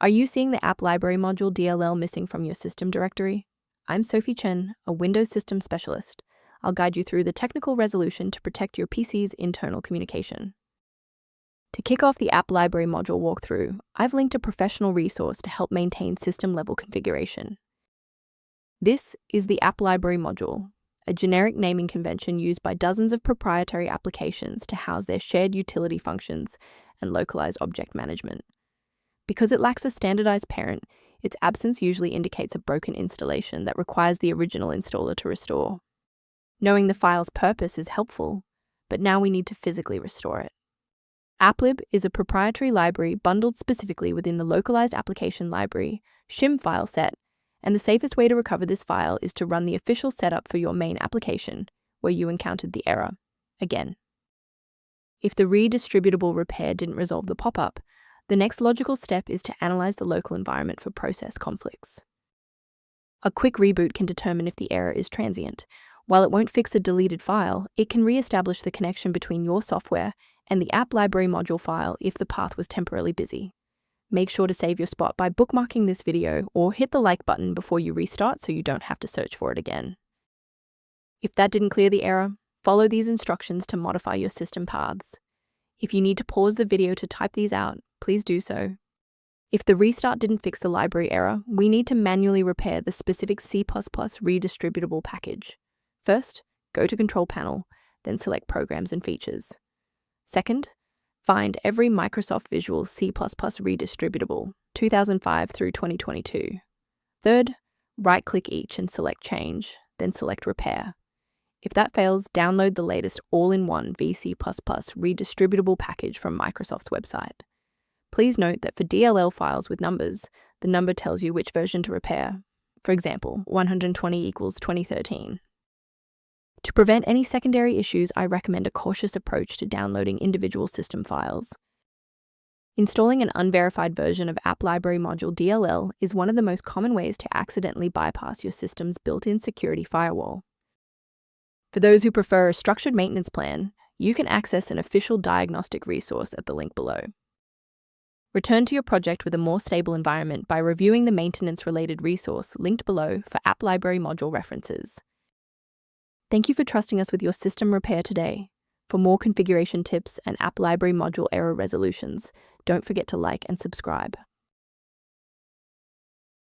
Are you seeing the App Library module DLL missing from your system directory? I'm Sophie Chen, a Windows System Specialist. I'll guide you through the technical resolution to protect your PC's internal communication. To kick off the App Library module walkthrough, I've linked a professional resource to help maintain system-level configuration. This is the App Library module, a generic naming convention used by dozens of proprietary applications to house their shared utility functions and localized object management. Because it lacks a standardized parent, its absence usually indicates a broken installation that requires the original installer to restore. Knowing the file's purpose is helpful, but now we need to physically restore it. Applib is a proprietary library bundled specifically within the Localized application library, shim file set, and the safest way to recover this file is to run the official setup for your main application, where you encountered the error, again. If the redistributable repair didn't resolve the pop-up, the next logical step is to analyze the local environment for process conflicts. A quick reboot can determine if the error is transient. While it won't fix a deleted file, it can re-establish the connection between your software and the App Library module file if the path was temporarily busy. Make sure to save your spot by bookmarking this video or hit the like button before you restart so you don't have to search for it again. If that didn't clear the error, follow these instructions to modify your system paths. If you need to pause the video to type these out, please do so. If the restart didn't fix the library error, we need to manually repair the specific C++ redistributable package. First, go to Control Panel, then select Programs and Features. Second, find every Microsoft Visual C++ redistributable, 2005 through 2022. Third, right-click each and select Change, then select Repair. If that fails, download the latest all-in-one VC++ redistributable package from Microsoft's website. Please note that for DLL files with numbers, the number tells you which version to repair. For example, 120 equals 2013. To prevent any secondary issues, I recommend a cautious approach to downloading individual system files. Installing an unverified version of App Library module DLL is one of the most common ways to accidentally bypass your system's built-in security firewall. For those who prefer a structured maintenance plan, you can access an official diagnostic resource at the link below. Return to your project with a more stable environment by reviewing the maintenance-related resource linked below for App Library module references. Thank you for trusting us with your system repair today. For more configuration tips and App Library module error resolutions, don't forget to like and subscribe.